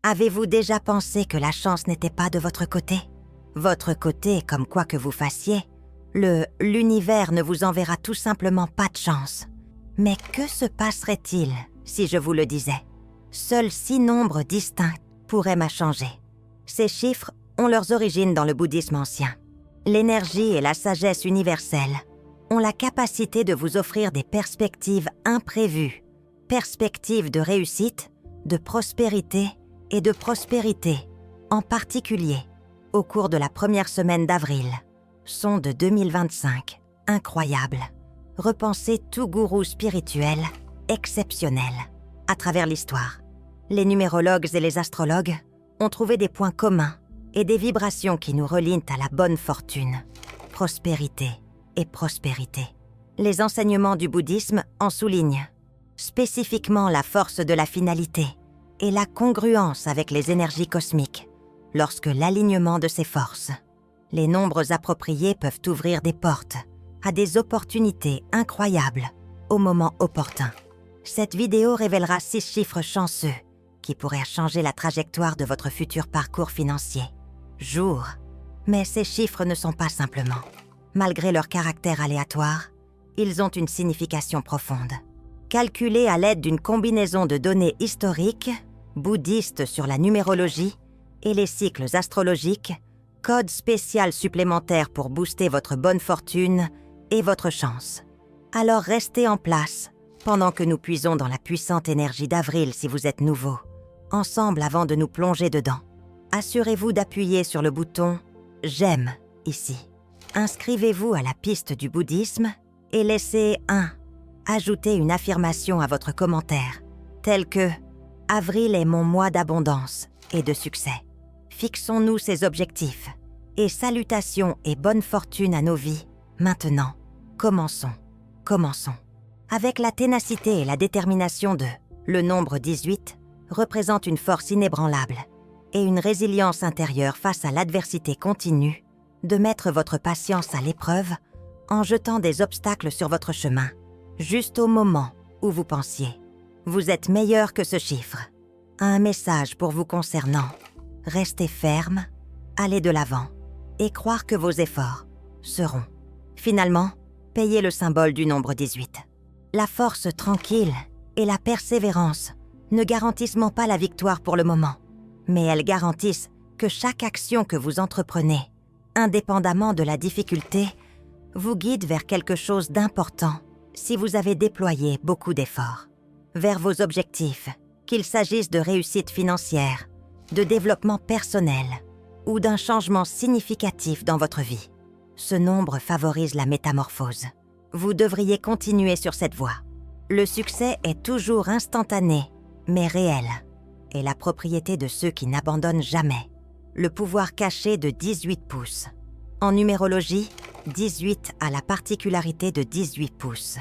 Avez-vous déjà pensé que la chance n'était pas de votre côté? Votre côté, comme quoi que vous fassiez, l'univers ne vous enverra tout simplement pas de chance. Mais que se passerait-il si je vous le disais? Seuls 6 nombres distincts pourraient m'a changer. Ces chiffres ont leurs origines dans le bouddhisme ancien. L'énergie et la sagesse universelle ont la capacité de vous offrir des perspectives imprévues, perspectives de réussite, de prospérité et de prospérité, en particulier au cours de la première semaine d'avril, sont de 2025, incroyables. Repensez tout gourou spirituel, exceptionnel, à travers l'histoire. Les numérologues et les astrologues ont trouvé des points communs et des vibrations qui nous relient à la bonne fortune, prospérité et prospérité. Les enseignements du bouddhisme en soulignent spécifiquement la force de la finalité et la congruence avec les énergies cosmiques lorsque l'alignement de ces forces. Les nombres appropriés peuvent ouvrir des portes à des opportunités incroyables au moment opportun. Cette vidéo révélera 6 chiffres chanceux qui pourraient changer la trajectoire de votre futur parcours financier. Jour. Mais ces chiffres ne sont pas simplement. Malgré leur caractère aléatoire, ils ont une signification profonde. Calculés à l'aide d'une combinaison de données historiques, bouddhistes sur la numérologie et les cycles astrologiques, code spécial supplémentaire pour booster votre bonne fortune et votre chance. Alors restez en place pendant que nous puisons dans la puissante énergie d'avril si vous êtes nouveau, ensemble avant de nous plonger dedans. Assurez-vous d'appuyer sur le bouton « J'aime » ici. Inscrivez-vous à la piste du bouddhisme et laissez ajouter une affirmation à votre commentaire, telle que « Avril est mon mois d'abondance et de succès ». Fixons-nous ces objectifs et salutations et bonne fortune à nos vies. Maintenant, commençons. Avec la ténacité et la détermination le nombre 18 représente une force inébranlable et une résilience intérieure face à l'adversité continue de mettre votre patience à l'épreuve en jetant des obstacles sur votre chemin, juste au moment où vous pensiez. Vous êtes meilleur que ce chiffre. Un message pour vous concernant. Restez ferme, allez de l'avant et croire que vos efforts seront. Finalement, payez le symbole du nombre 18. La force tranquille et la persévérance ne garantissent pas la victoire pour le moment, mais elles garantissent que chaque action que vous entreprenez, indépendamment de la difficulté, vous guide vers quelque chose d'important si vous avez déployé beaucoup d'efforts. Vers vos objectifs, qu'il s'agisse de réussite financière, de développement personnel ou d'un changement significatif dans votre vie. Ce nombre favorise la métamorphose. Vous devriez continuer sur cette voie. Le succès est toujours instantané, mais réel, et la propriété de ceux qui n'abandonnent jamais. Le pouvoir caché de 18 pouces. En numérologie, 18 a la particularité de 18 pouces.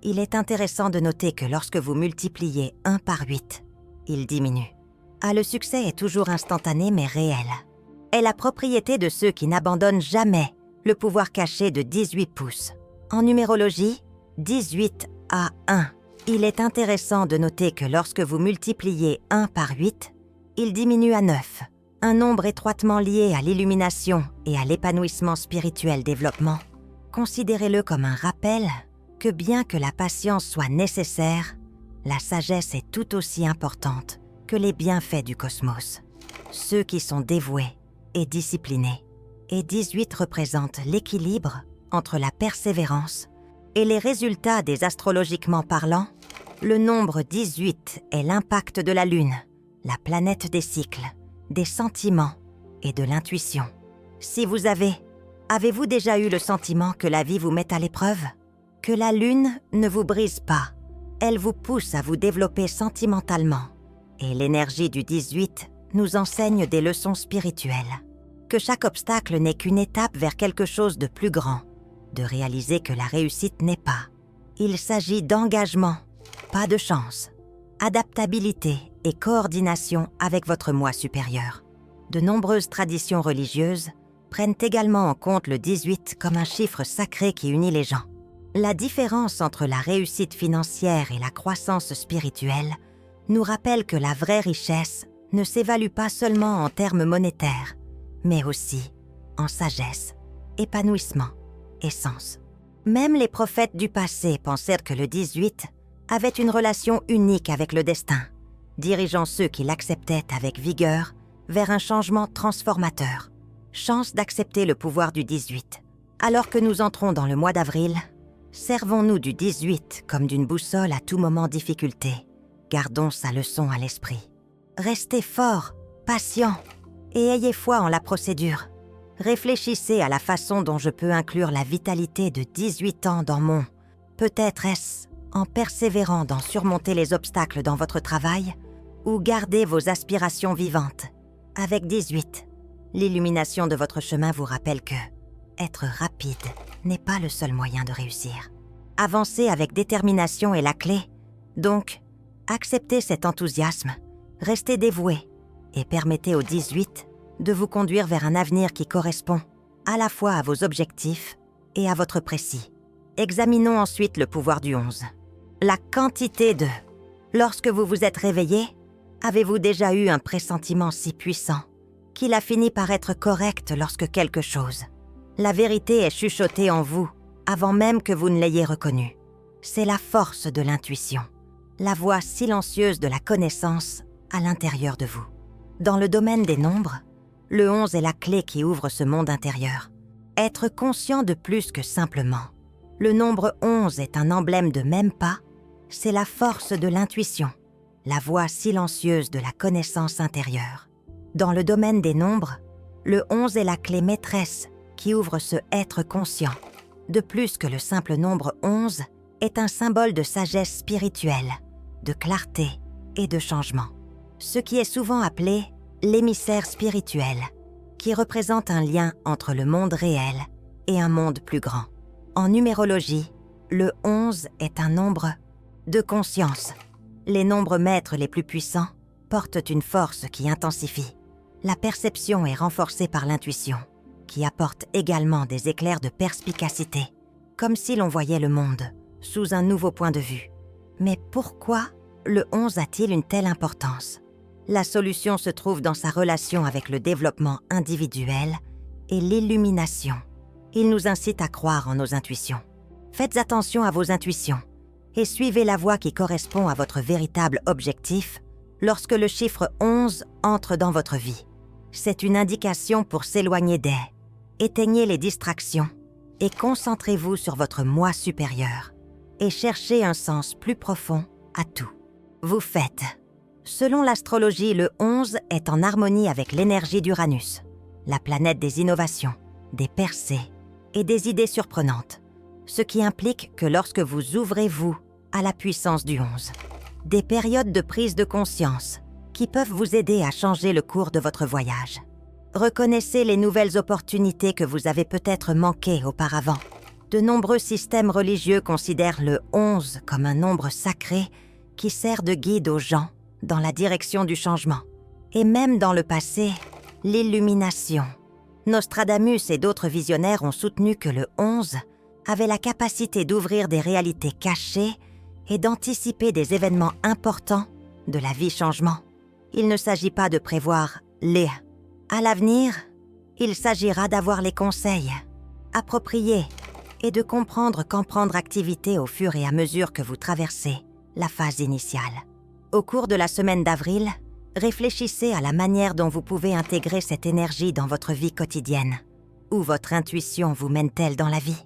Il est intéressant de noter que lorsque vous multipliez 1 par 8, il diminue. Le succès est toujours instantané mais réel. Est la propriété de ceux qui n'abandonnent jamais le pouvoir caché de 18 pouces. En numérologie, 18 a 1. Il est intéressant de noter que lorsque vous multipliez 1 par 8, il diminue à 9. Un nombre étroitement lié à l'illumination et à l'épanouissement spirituel développement. Considérez-le comme un rappel que bien que la patience soit nécessaire, la sagesse est tout aussi importante que les bienfaits du cosmos. Ceux qui sont dévoués et disciplinés. Et 18 représente l'équilibre entre la persévérance et les résultats des astrologiquement parlant. Le nombre 18 est l'impact de la Lune, la planète des cycles, des sentiments et de l'intuition. Si vous avez-vous déjà eu le sentiment que la vie vous met à l'épreuve? Que la Lune ne vous brise pas, elle vous pousse à vous développer sentimentalement. Et l'énergie du 18 nous enseigne des leçons spirituelles. Que chaque obstacle n'est qu'une étape vers quelque chose de plus grand, de réaliser que la réussite n'est pas. Il s'agit d'engagement, pas de chance, adaptabilité et coordination avec votre moi supérieur. De nombreuses traditions religieuses prennent également en compte le 18 comme un chiffre sacré qui unit les gens. La différence entre la réussite financière et la croissance spirituelle nous rappelle que la vraie richesse ne s'évalue pas seulement en termes monétaires, mais aussi en sagesse, épanouissement et sens. Même les prophètes du passé pensèrent que le 18 avait une relation unique avec le destin, dirigeant ceux qui l'acceptaient avec vigueur vers un changement transformateur. Chance d'accepter le pouvoir du 18. Alors que nous entrons dans le mois d'avril, servons-nous du 18 comme d'une boussole à tout moment difficulté. Gardons sa leçon à l'esprit. Restez fort, patient et ayez foi en la procédure. Réfléchissez à la façon dont je peux inclure la vitalité de 18 ans dans mon... Peut-être est-ce en persévérant dans surmonter les obstacles dans votre travail ou garder vos aspirations vivantes. Avec 18, l'illumination de votre chemin vous rappelle que être rapide n'est pas le seul moyen de réussir. Avancer avec détermination est la clé, donc acceptez cet enthousiasme, restez dévoué et permettez au 18 de vous conduire vers un avenir qui correspond à la fois à vos objectifs et à votre précis. Examinons ensuite le pouvoir du 11. La quantité de... Lorsque vous vous êtes réveillé, avez-vous déjà eu un pressentiment si puissant qu'il a fini par être correct lorsque quelque chose... La vérité est chuchotée en vous avant même que vous ne l'ayez reconnue. C'est la force de l'intuition, la voix silencieuse de la connaissance à l'intérieur de vous. Dans le domaine des nombres, le 11 est la clé qui ouvre ce monde intérieur. Être conscient de plus que simplement. Le nombre 11 est un emblème de même pas, c'est la force de l'intuition, la voix silencieuse de la connaissance intérieure. Dans le domaine des nombres, le 11 est la clé maîtresse qui ouvre ce être conscient. De plus que le simple nombre 11 est un symbole de sagesse spirituelle, de clarté et de changement. Ce qui est souvent appelé l'émissaire spirituel, qui représente un lien entre le monde réel et un monde plus grand. En numérologie, le 11 est un nombre de conscience. Les nombres maîtres les plus puissants portent une force qui intensifie. La perception est renforcée par l'intuition, qui apporte également des éclairs de perspicacité, comme si l'on voyait le monde sous un nouveau point de vue. Mais pourquoi le 11 a-t-il une telle importance? La solution se trouve dans sa relation avec le développement individuel et l'illumination. Il nous incite à croire en nos intuitions. Faites attention à vos intuitions et suivez la voie qui correspond à votre véritable objectif lorsque le chiffre 11 entre dans votre vie. C'est une indication pour s'éloigner des... Éteignez les distractions et concentrez-vous sur votre moi supérieur et cherchez un sens plus profond à tout. Vous faites. Selon l'astrologie, le 11 est en harmonie avec l'énergie d'Uranus, la planète des innovations, des percées et des idées surprenantes, ce qui implique que lorsque vous ouvrez-vous à la puissance du 11, des périodes de prise de conscience qui peuvent vous aider à changer le cours de votre voyage. Reconnaissez les nouvelles opportunités que vous avez peut-être manquées auparavant. De nombreux systèmes religieux considèrent le 11 comme un nombre sacré qui sert de guide aux gens dans la direction du changement. Et même dans le passé, l'illumination. Nostradamus et d'autres visionnaires ont soutenu que le 11 avait la capacité d'ouvrir des réalités cachées et d'anticiper des événements importants de la vie-changement. Il ne s'agit pas de prévoir les... À l'avenir, il s'agira d'avoir les conseils appropriés et de comprendre quand prendre activité au fur et à mesure que vous traversez la phase initiale. Au cours de la semaine d'avril, réfléchissez à la manière dont vous pouvez intégrer cette énergie dans votre vie quotidienne. Où votre intuition vous mène-t-elle dans la vie?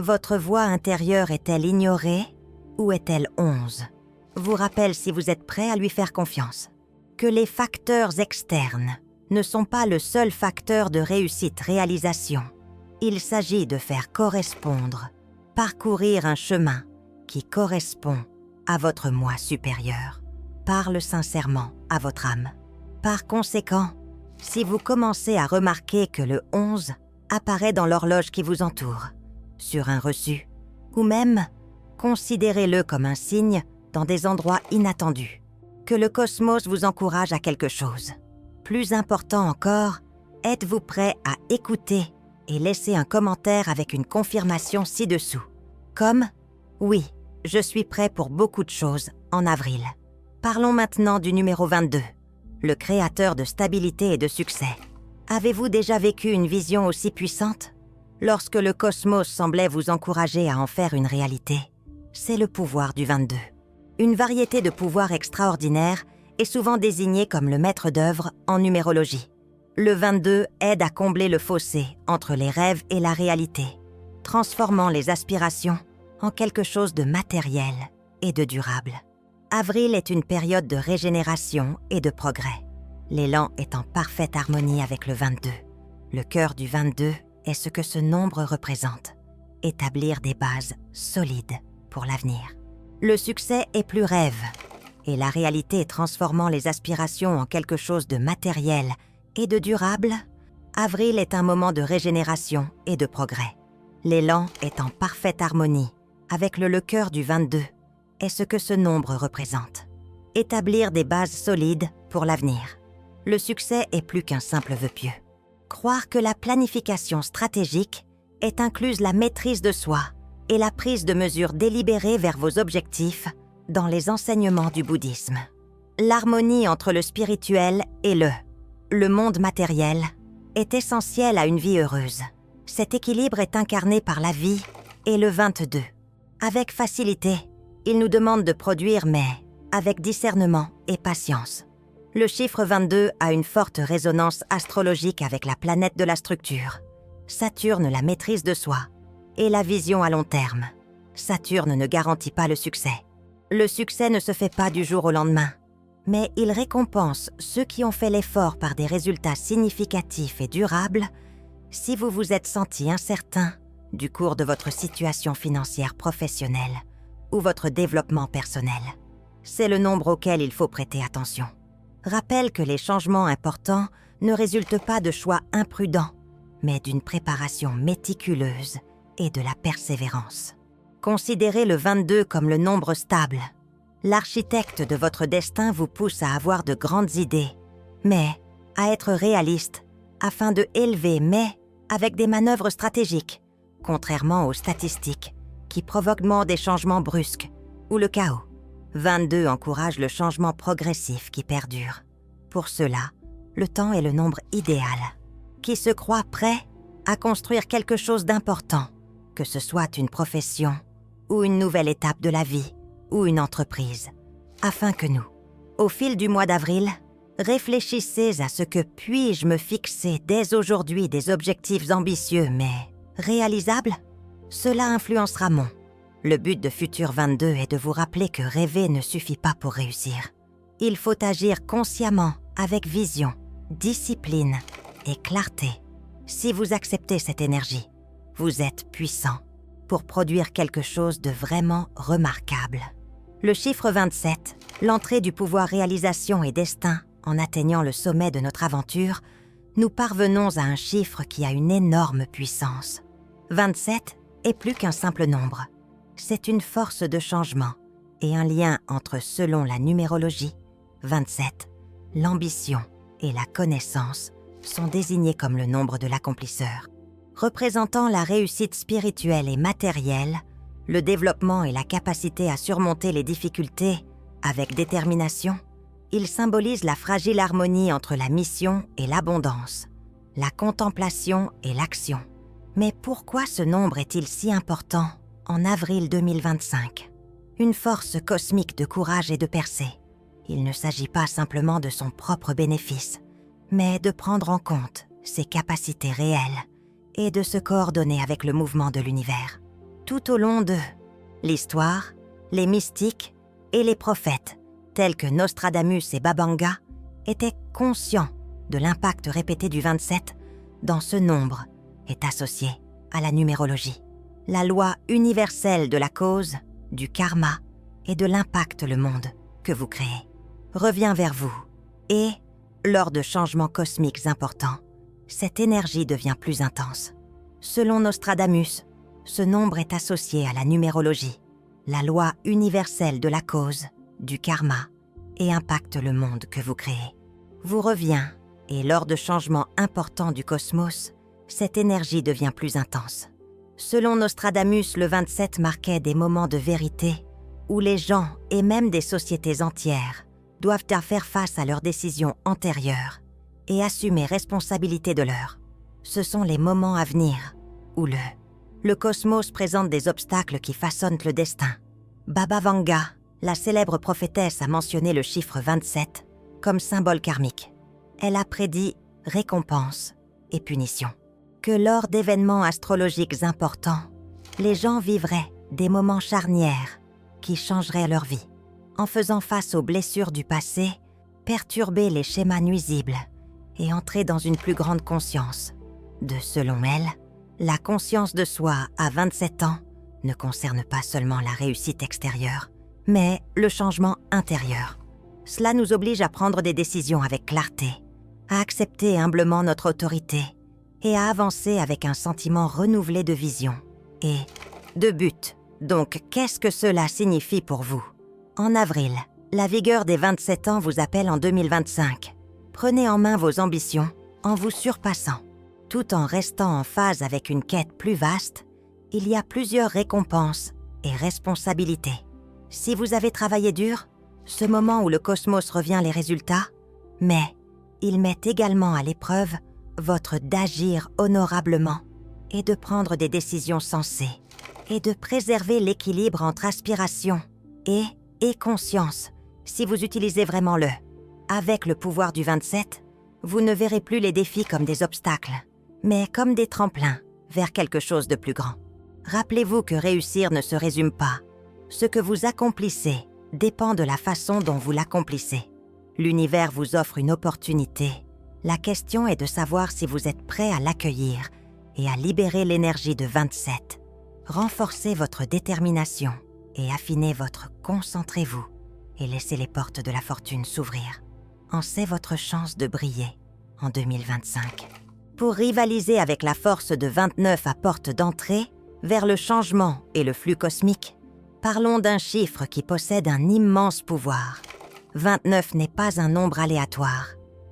Votre voix intérieure est-elle ignorée ou est-elle 11? Vous rappelle si vous êtes prêt à lui faire confiance. Que les facteurs externes ne sont pas le seul facteur de réussite-réalisation. Il s'agit de faire correspondre, parcourir un chemin qui correspond à votre moi supérieur. Parle sincèrement à votre âme. Par conséquent, si vous commencez à remarquer que le 11 apparaît dans l'horloge qui vous entoure, sur un reçu, ou même considérez-le comme un signe dans des endroits inattendus, que le cosmos vous encourage à quelque chose. Plus important encore, êtes-vous prêt à écouter et laisser un commentaire avec une confirmation ci-dessous, comme « Oui, je suis prêt pour beaucoup de choses en avril ». Parlons maintenant du numéro 22, le créateur de stabilité et de succès. Avez-vous déjà vécu une vision aussi puissante? Lorsque le cosmos semblait vous encourager à en faire une réalité, c'est le pouvoir du 22. Une variété de pouvoirs extraordinaires est souvent désigné comme le maître d'œuvre en numérologie. Le 22 aide à combler le fossé entre les rêves et la réalité, transformant les aspirations en quelque chose de matériel et de durable. Avril est une période de régénération et de progrès. L'élan est en parfaite harmonie avec le 22. Le cœur du 22 est ce que ce nombre représente: établir des bases solides pour l'avenir. Le succès est plus rêve, et la réalité transformant les aspirations en quelque chose de matériel et de durable. Avril est un moment de régénération et de progrès. L'élan est en parfaite harmonie avec le cœur du 22 est ce que ce nombre représente: établir des bases solides pour l'avenir. Le succès est plus qu'un simple vœu pieux. Croire que la planification stratégique est incluse la maîtrise de soi et la prise de mesures délibérées vers vos objectifs dans les enseignements du bouddhisme. L'harmonie entre le spirituel et le monde matériel est essentielle à une vie heureuse. Cet équilibre est incarné par la vie et le 22. Avec facilité, il nous demande de produire, mais avec discernement et patience. Le chiffre 22 a une forte résonance astrologique avec la planète de la structure. Saturne, la maîtrise de soi, et la vision à long terme. Saturne ne garantit pas le succès. Le succès ne se fait pas du jour au lendemain, mais il récompense ceux qui ont fait l'effort par des résultats significatifs et durables. Si vous vous êtes senti incertain du cours de votre situation financière professionnelle ou votre développement personnel, c'est le nombre auquel il faut prêter attention. Rappelle que les changements importants ne résultent pas de choix imprudents, mais d'une préparation méticuleuse et de la persévérance. Considérez le 22 comme le nombre stable. L'architecte de votre destin vous pousse à avoir de grandes idées, mais à être réaliste afin de élever, mais avec des manœuvres stratégiques, contrairement aux statistiques qui provoquent des changements brusques ou le chaos. 22 encourage le changement progressif qui perdure. Pour cela, le temps est le nombre idéal, qui se croit prêt à construire quelque chose d'important, que ce soit une profession ou une nouvelle étape de la vie ou une entreprise, afin que nous, au fil du mois d'avril, réfléchissez à ce que puis-je me fixer dès aujourd'hui des objectifs ambitieux mais réalisables? Cela influencera mon. Le but de Futur 22 est de vous rappeler que rêver ne suffit pas pour réussir. Il faut agir consciemment, avec vision, discipline et clarté. Si vous acceptez cette énergie, vous êtes puissant pour produire quelque chose de vraiment remarquable. Le chiffre 27, l'entrée du pouvoir réalisation et destin en atteignant le sommet de notre aventure, nous parvenons à un chiffre qui a une énorme puissance. 27 est plus qu'un simple nombre. C'est une force de changement et un lien entre, selon la numérologie, 27, l'ambition et la connaissance sont désignés comme le nombre de l'accomplisseur. Représentant la réussite spirituelle et matérielle, le développement et la capacité à surmonter les difficultés avec détermination, il symbolise la fragile harmonie entre la mission et l'abondance, la contemplation et l'action. Mais pourquoi ce nombre est-il si important en avril 2025? Une force cosmique de courage et de percée. Il ne s'agit pas simplement de son propre bénéfice, mais de prendre en compte ses capacités réelles et de se coordonner avec le mouvement de l'univers. Tout au long de l'histoire, les mystiques et les prophètes, tels que Nostradamus et Babanga, étaient conscients de l'impact répété du 27 dans ce nombre est associé à la numérologie. La loi universelle de la cause, du karma et de l'impact le monde que vous créez revient vers vous. Et, lors de changements cosmiques importants, cette énergie devient plus intense. Selon Nostradamus, ce nombre est associé à la numérologie, la loi universelle de la cause, du karma et impacte le monde que vous créez. Vous revient, et lors de changements importants du cosmos, cette énergie devient plus intense. Selon Nostradamus, le 27 marquait des moments de vérité où les gens et même des sociétés entières doivent faire face à leurs décisions antérieures et assumer responsabilité de l'heure. Ce sont les moments à venir où le cosmos présente des obstacles qui façonnent le destin. Baba Vanga, la célèbre prophétesse, a mentionné le chiffre 27 comme symbole karmique. Elle a prédit récompense et punition. Que lors d'événements astrologiques importants, les gens vivraient des moments charnières qui changeraient leur vie. En faisant face aux blessures du passé, perturber les schémas nuisibles et entrer dans une plus grande conscience. Selon elle, la conscience de soi à 27 ans ne concerne pas seulement la réussite extérieure, mais le changement intérieur. Cela nous oblige à prendre des décisions avec clarté, à accepter humblement notre autorité et à avancer avec un sentiment renouvelé de vision et de but. Donc, qu'est-ce que cela signifie pour vous? En avril, la vigueur des 27 ans vous appelle en 2025. Prenez en main vos ambitions en vous surpassant. Tout en restant en phase avec une quête plus vaste, il y a plusieurs récompenses et responsabilités. Si vous avez travaillé dur, ce moment où le cosmos revient les résultats, mais il met également à l'épreuve votre d'agir honorablement et de prendre des décisions sensées et de préserver l'équilibre entre aspiration et conscience si vous utilisez vraiment le. Avec le pouvoir du 27, vous ne verrez plus les défis comme des obstacles, mais comme des tremplins vers quelque chose de plus grand. Rappelez-vous que réussir ne se résume pas. Ce que vous accomplissez dépend de la façon dont vous l'accomplissez. L'univers vous offre une opportunité. La question est de savoir si vous êtes prêt à l'accueillir et à libérer l'énergie de 27. Renforcez votre détermination et affinez votre concentrez-vous et laissez les portes de la fortune s'ouvrir. En c'est votre chance de briller en 2025. Pour rivaliser avec la force de 29 à porte d'entrée vers le changement et le flux cosmique, parlons d'un chiffre qui possède un immense pouvoir. 29 n'est pas un nombre aléatoire.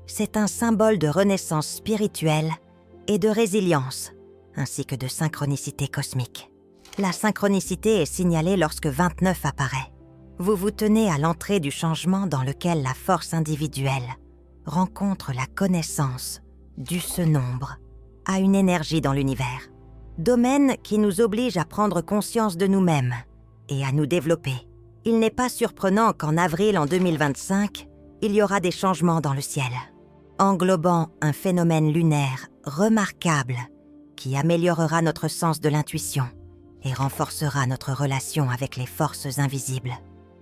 C'est un symbole de renaissance spirituelle et de résilience, ainsi que de synchronicité cosmique. La synchronicité est signalée lorsque 29 apparaît. Vous vous tenez à l'entrée du changement dans lequel la force individuelle rencontre la connaissance due ce nombre à une énergie dans l'univers. Domaine qui nous oblige à prendre conscience de nous-mêmes et à nous développer. Il n'est pas surprenant qu'en avril en 2025, il y aura des changements dans le ciel, englobant un phénomène lunaire remarquable qui améliorera notre sens de l'intuition et renforcera notre relation avec les forces invisibles.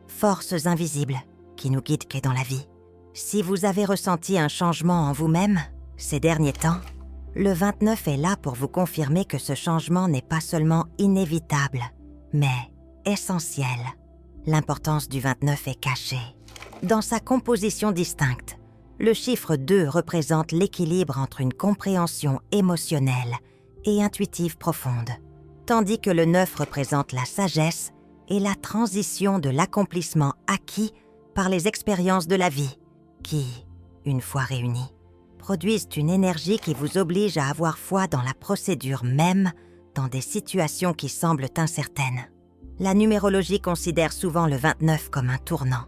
Forces invisibles qui nous guident qu'est dans la vie. Si vous avez ressenti un changement en vous-même ces derniers temps, le 29 est là pour vous confirmer que ce changement n'est pas seulement inévitable, mais essentiel. L'importance du 29 est cachée. Dans sa composition distincte, le chiffre 2 représente l'équilibre entre une compréhension émotionnelle et intuitive profonde, tandis que le 9 représente la sagesse et la transition de l'accomplissement acquis par les expériences de la vie, qui, une fois réunies, produisent une énergie qui vous oblige à avoir foi dans la procédure même dans des situations qui semblent incertaines. La numérologie considère souvent le 29 comme un tournant,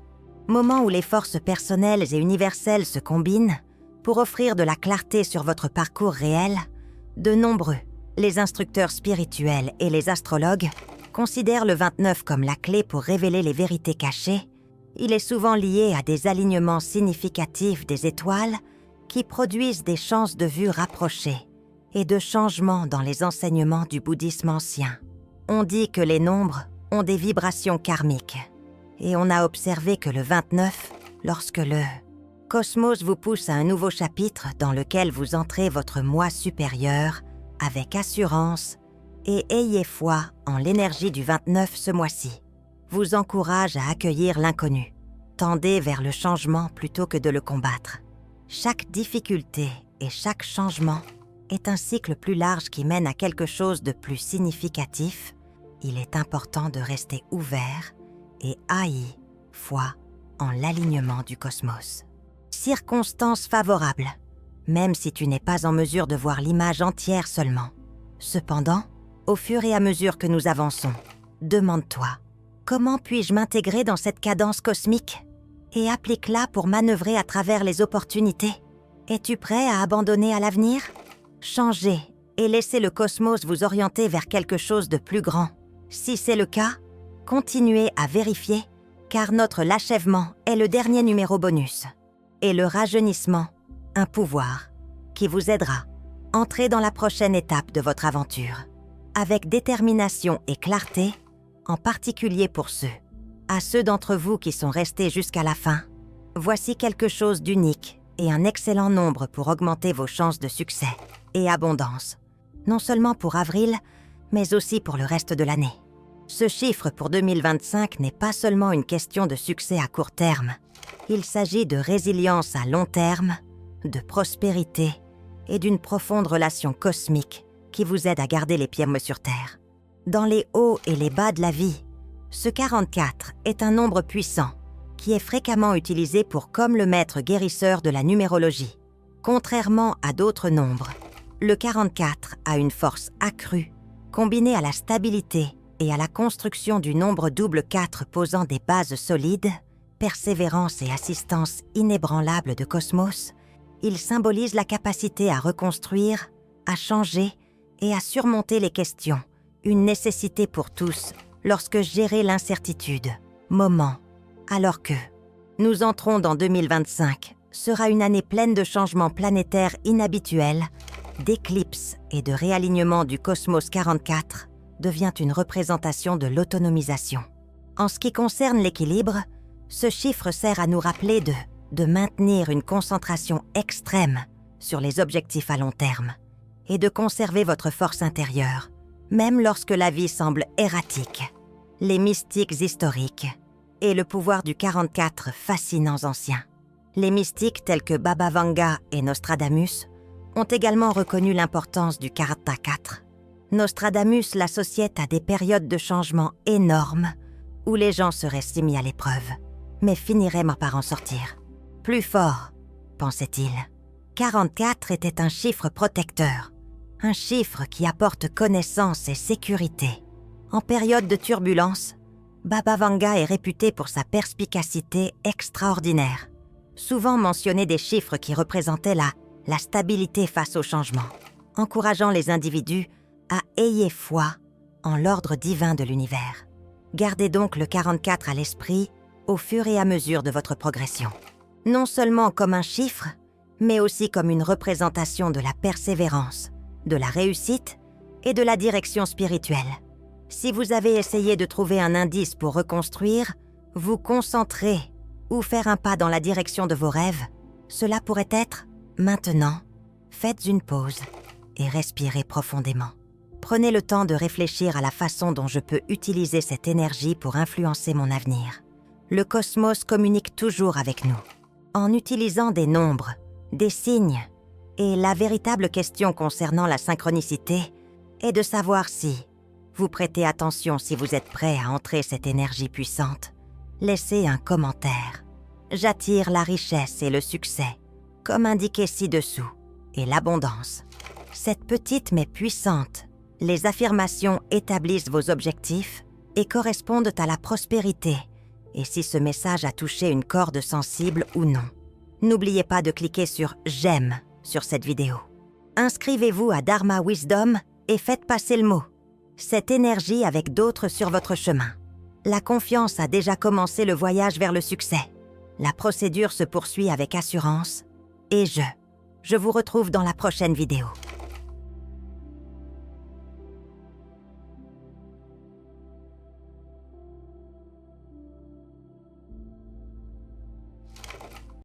moment où les forces personnelles et universelles se combinent pour offrir de la clarté sur votre parcours réel. De nombreux, les instructeurs spirituels et les astrologues, considèrent le 29 comme la clé pour révéler les vérités cachées. Il est souvent lié à des alignements significatifs des étoiles qui produisent des chances de vue rapprochées et de changements dans les enseignements du bouddhisme ancien. On dit que les nombres ont des vibrations karmiques et on a observé que le 29, lorsque le cosmos vous pousse à un nouveau chapitre dans lequel vous entrez votre moi supérieur avec assurance et ayez foi en l'énergie du 29 ce mois-ci, vous encourage à accueillir l'inconnu. Tendez vers le changement plutôt que de le combattre. Chaque difficulté et chaque changement est un cycle plus large qui mène à quelque chose de plus significatif. Il est important de rester ouvert et ayez foi en l'alignement du cosmos. Circonstances favorables, même si tu n'es pas en mesure de voir l'image entière seulement. Cependant, au fur et à mesure que nous avançons, demande-toi, comment puis-je m'intégrer dans cette cadence cosmique? et applique-la pour manœuvrer à travers les opportunités. Es-tu prêt à abandonner à l'avenir? Changez et laissez le cosmos vous orienter vers quelque chose de plus grand. Si c'est le cas, continuez à vérifier, car notre l'achèvement est le dernier numéro bonus. Et le rajeunissement, un pouvoir qui vous aidera. Entrez dans la prochaine étape de votre aventure, avec détermination et clarté, en particulier pour à ceux d'entre vous qui sont restés jusqu'à la fin. Voici quelque chose d'unique et un excellent nombre pour augmenter vos chances de succès et abondance, non seulement pour avril, mais aussi pour le reste de l'année. Ce chiffre pour 2025 n'est pas seulement une question de succès à court terme. Il s'agit de résilience à long terme, de prospérité et d'une profonde relation cosmique qui vous aide à garder les pieds sur terre. Dans les hauts et les bas de la vie, ce 44 est un nombre puissant qui est fréquemment utilisé comme le maître guérisseur de la numérologie. Contrairement à d'autres nombres, le 44 a une force accrue, combinée à la stabilité et à la construction du nombre double 4 posant des bases solides, persévérance et assistance inébranlable de Cosmos. Il symbolise la capacité à reconstruire, à changer et à surmonter les questions, une nécessité pour tous lorsque gérer l'incertitude, alors que nous entrons dans 2025, sera une année pleine de changements planétaires inhabituels, d'éclipses et de réalignement du cosmos 44 devient une représentation de l'autonomisation. En ce qui concerne l'équilibre, ce chiffre sert à nous rappeler de maintenir une concentration extrême sur les objectifs à long terme et de conserver votre force intérieure, même lorsque la vie semble erratique. Les mystiques historiques et le pouvoir du 44 fascinants anciens. Les mystiques tels que Baba Vanga et Nostradamus ont également reconnu l'importance du Karta 4. Nostradamus l'associait à des périodes de changement énormes où les gens seraient si mis à l'épreuve, mais finiraient par en sortir. Plus fort, pensait-il. 44 était un chiffre protecteur, un chiffre qui apporte connaissance et sécurité. En période de turbulence, Baba Vanga est réputé pour sa perspicacité extraordinaire. Souvent mentionné des chiffres qui représentaient la stabilité face au changement, encourageant les individus à ayez foi en l'ordre divin de l'univers. Gardez donc le 44 à l'esprit au fur et à mesure de votre progression. Non seulement comme un chiffre, mais aussi comme une représentation de la persévérance, de la réussite et de la direction spirituelle. Si vous avez essayé de trouver un indice pour reconstruire, vous concentrer ou faire un pas dans la direction de vos rêves, cela pourrait être maintenant. Faites une pause et respirez profondément. Prenez le temps de réfléchir à la façon dont je peux utiliser cette énergie pour influencer mon avenir. Le cosmos communique toujours avec nous, en utilisant des nombres, des signes, et la véritable question concernant la synchronicité est de savoir si vous prêtez attention si vous êtes prêt à entrer cette énergie puissante. Laissez un commentaire. J'attire la richesse et le succès, comme indiqué ci-dessous, et l'abondance. Cette petite mais puissante, les affirmations établissent vos objectifs et correspondent à la prospérité, et si ce message a touché une corde sensible ou non. N'oubliez pas de cliquer sur « J'aime » sur cette vidéo. Inscrivez-vous à Dharma Wisdom et faites passer le mot. Cette énergie avec d'autres sur votre chemin. La confiance a déjà commencé le voyage vers le succès. La procédure se poursuit avec assurance et je vous retrouve dans la prochaine vidéo.